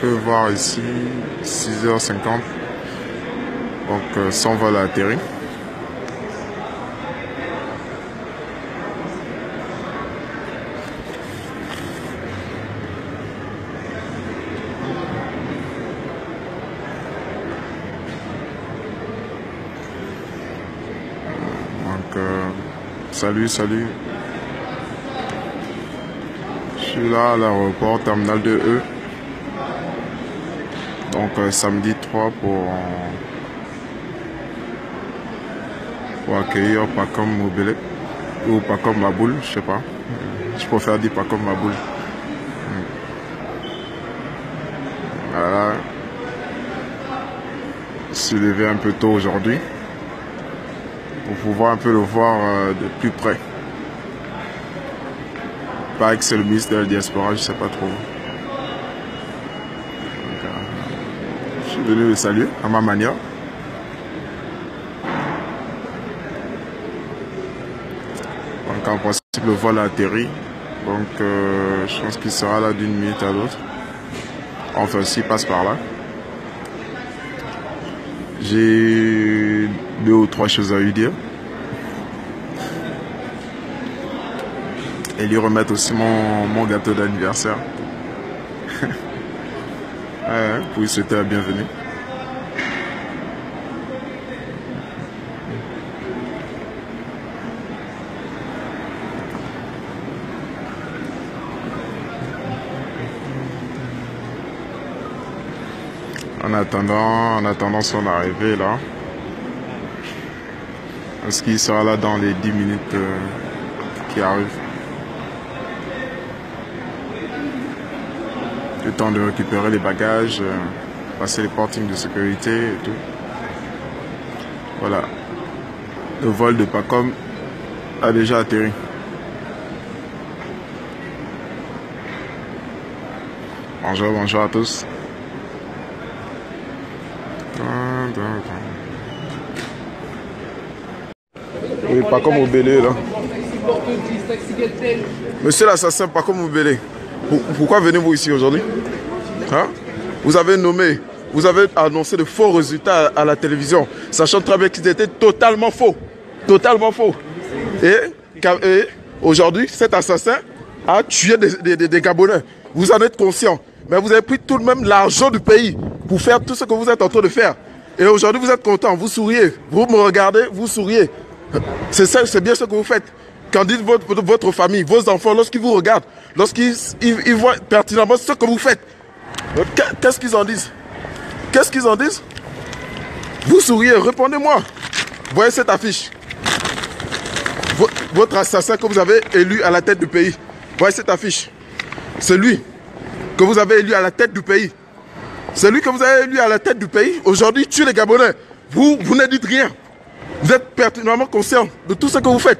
peut voir ici 6h50. Donc son vol a atterri. Salut. Je suis là à l'aéroport terminal 2E. Donc samedi 3 pour accueillir Pacom Mobile ou Pacom Maboul, je sais pas. Je préfère dire Pacom Maboul. Voilà. Je suis levé un peu tôt aujourd'hui pour pouvoir un peu le voir de plus près. Pas que c'est le ministre de la Diaspora, je sais pas trop. Donc, je suis venu le saluer à ma manière. Donc en principe le vol a atterri. Donc je pense qu'il sera là d'une minute à l'autre. Enfin s'il passe par là. J'ai 2 ou 3 choses à lui dire. Et lui remettre aussi mon gâteau d'anniversaire. Pour lui souhaiter la bienvenue. En attendant son arrivée là. Est-ce qu'il sera là dans les 10 minutes qui arrivent? Le temps de récupérer les bagages, passer les portings de sécurité et tout. Voilà. Le vol de Pacom a déjà atterri. Bonjour à tous. Oui, Pacom Mobile là. Monsieur l'assassin Pacom Mobile. Pourquoi venez-vous ici aujourd'hui? Hein? Vous avez annoncé de faux résultats à la télévision, sachant très bien qu'ils étaient totalement faux. Totalement faux. Et aujourd'hui, cet assassin a tué des Gabonais. Vous en êtes conscient. Mais vous avez pris tout de même l'argent du pays pour faire tout ce que vous êtes en train de faire. Et aujourd'hui, vous êtes content, vous souriez. Vous me regardez, vous souriez. C'est bien ce que vous faites. Quand dites votre famille, vos enfants, lorsqu'ils vous regardent, lorsqu'ils voient pertinemment ce que vous faites, qu'est-ce qu'ils en disent? Qu'est-ce qu'ils en disent? Vous souriez, répondez-moi. Voyez cette affiche. Votre assassin que vous avez élu à la tête du pays. Voyez cette affiche. C'est lui que vous avez élu à la tête du pays. C'est lui que vous avez élu à la tête du pays. Aujourd'hui, tue les Gabonais. Vous ne dites rien. Vous êtes pertinemment conscient de tout ce que vous faites.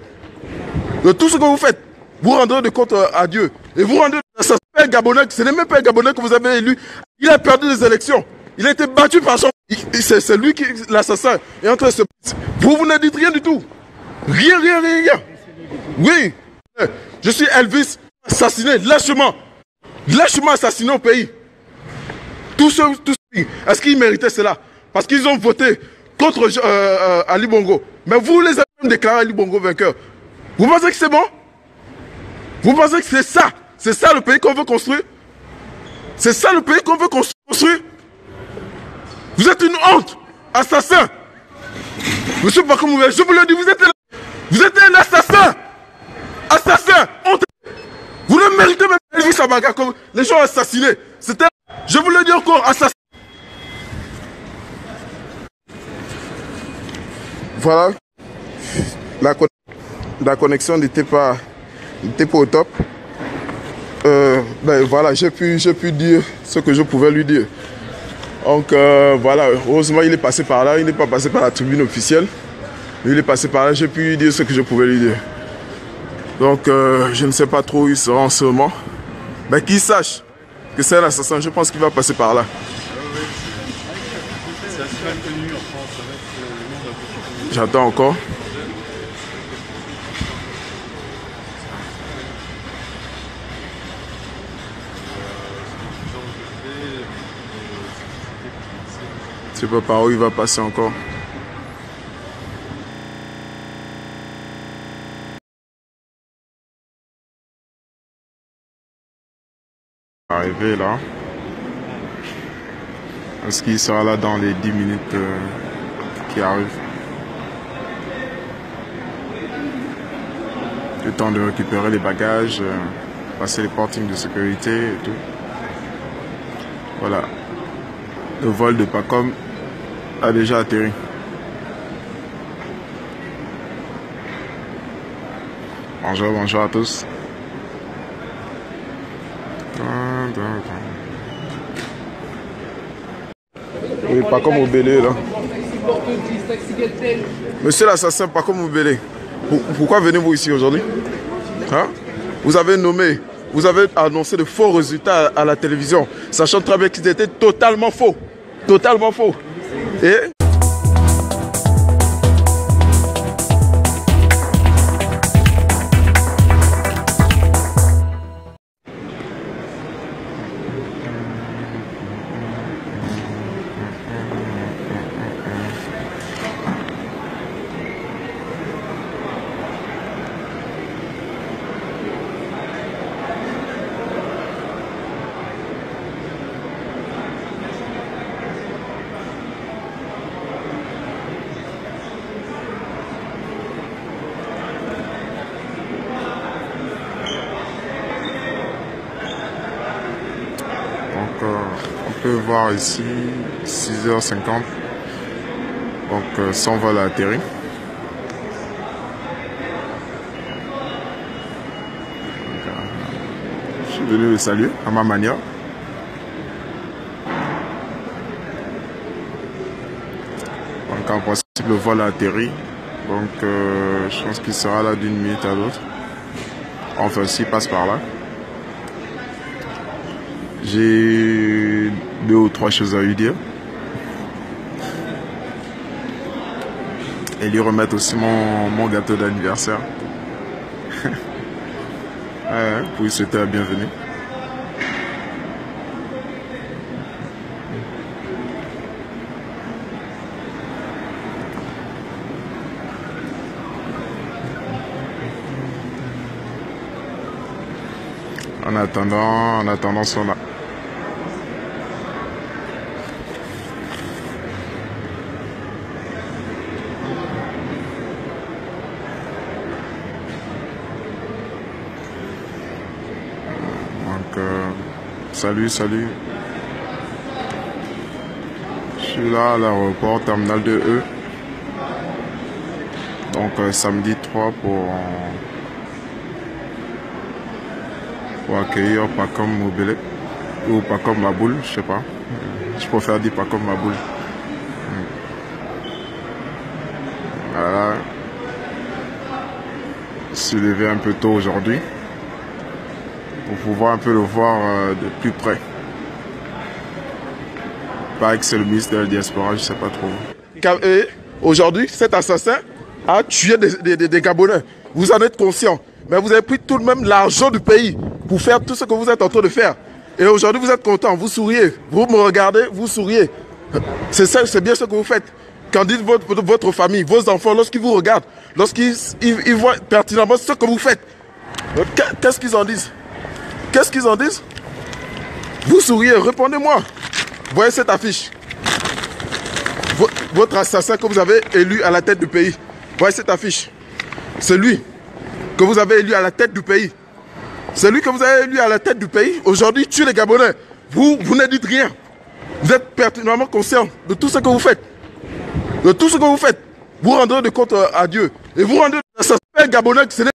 De tout ce que vous faites. Vous rendrez de compte à Dieu. Et vous rendez ce père Gabonais, ce n'est même pas un Gabonais que vous avez élu. Il a perdu les élections. Il a été battu par son... C'est lui qui l'assassin. Et entre ce... Vous ne dites rien du tout. Rien. Oui. Je suis Elvis, assassiné lâchement. Lâchement assassiné au pays. Tous ceux, est-ce qu'ils méritaient cela? Parce qu'ils ont voté contre Ali Bongo. Mais vous les avez même déclaré Ali Bongo vainqueur. Vous pensez que c'est bon? Vous pensez que c'est ça? C'est ça le pays qu'on veut construire? C'est ça le pays qu'on veut construire? Vous êtes une honte, assassin. Monsieur Pacom Mobile, je vous le dis, vous êtes un assassin. Assassin, honte. Vous ne méritez même pas Elvis Abaga comme les gens assassinés. C'était, je vous le dis encore, assassin. Voilà. La connexion n'était pas au top. Ben voilà, j'ai pu dire ce que je pouvais lui dire. Donc voilà, heureusement il est passé par là, il n'est pas passé par la tribune officielle. Il est passé par là, j'ai pu lui dire ce que je pouvais lui dire. Donc je ne sais pas trop où il sera en ce moment. Mais qu'il sache que c'est l'assassin, je pense qu'il va passer par là. J'attends encore. sais pas par où il va passer encore. Arrivé là. Est-ce qu'il sera là dans les 10 minutes qui arrivent? Le temps de récupérer les bagages, passer les portings de sécurité et tout. Voilà. Le vol de Pacom a déjà atterri. Bonjour, bonjour à tous. Oui, Pacom Obélé là. Monsieur l'assassin Pacom Obélé, pourquoi venez-vous ici aujourd'hui? Hein? Vous avez nommé, vous avez annoncé de faux résultats à la télévision, sachant très bien qu'ils étaient totalement faux. Totalement faux. Et on peut voir ici 6h50, donc son vol a atterri. Je suis venu le saluer à ma manière. Donc en principe le vol a atterri, donc je pense qu'il sera là d'une minute à l'autre. Enfin s'il passe par là. J'ai 2 ou 3 choses à lui dire. Et lui remettre aussi mon gâteau d'anniversaire. Ouais, pour lui souhaiter la bienvenue. En attendant son... Salut. Je suis là à l'aéroport terminal 2E. Donc samedi 3 pour accueillir Pacom Obélé ou Pacom Maboul, je sais pas. Je préfère dire Pacom Maboul. Voilà. Je suis levé un peu tôt aujourd'hui pour pouvoir un peu le voir de plus près. Pas que c'est le ministre de la diaspora, je sais pas trop. Aujourd'hui, cet assassin a tué des Gabonais. Vous en êtes conscient. Mais vous avez pris tout de même l'argent du pays pour faire tout ce que vous êtes en train de faire. Et aujourd'hui, vous êtes content, vous souriez. Vous me regardez, vous souriez. C'est bien ce que vous faites. Quand dites votre famille, vos enfants, lorsqu'ils vous regardent, lorsqu'ils voient pertinemment ce que vous faites, qu'est-ce qu'ils en disent? Qu'est-ce qu'ils en disent? Vous souriez, répondez-moi. Voyez cette affiche. Votre assassin que vous avez élu à la tête du pays. Voyez cette affiche. C'est lui que vous avez élu à la tête du pays. C'est lui que vous avez élu à la tête du pays. Aujourd'hui, tue les Gabonais. Vous ne dites rien. Vous êtes pertinemment conscient de tout ce que vous faites. De tout ce que vous faites. Vous rendrez de compte à Dieu. Et vous rendez à ce Gabonais que ce n'est